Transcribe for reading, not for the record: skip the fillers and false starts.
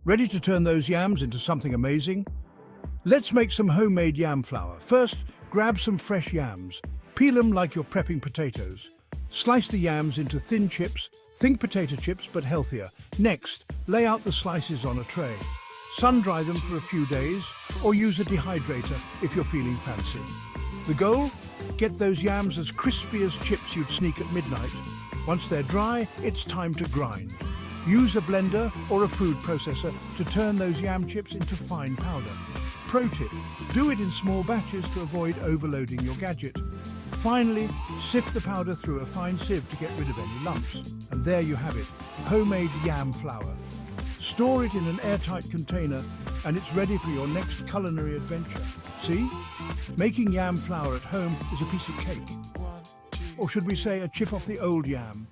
Ready to turn those yams into something amazing? Let's make some homemade yam flour. First, grab some fresh yams. Peel them like you're prepping potatoes. Slice the yams into thin chips. Think potato chips, but healthier. Next, lay out the slices on a tray. Sun-dry them for a few days, or use a dehydrator if you're feeling fancy. The goal? Get those yams as crispy as chips you'd sneak at midnight. Once they're dry, it's time to grind. Use a blender or a food processor to turn those yam chips into fine powder. Pro tip, do it in small batches to avoid overloading your gadget. Finally, sift the powder through a fine sieve to get rid of any lumps. And there you have it, homemade yam flour. Store it in an airtight container and it's ready for your next culinary adventure. See? Making yam flour at home is a piece of cake. Or should we say a chip off the old yam?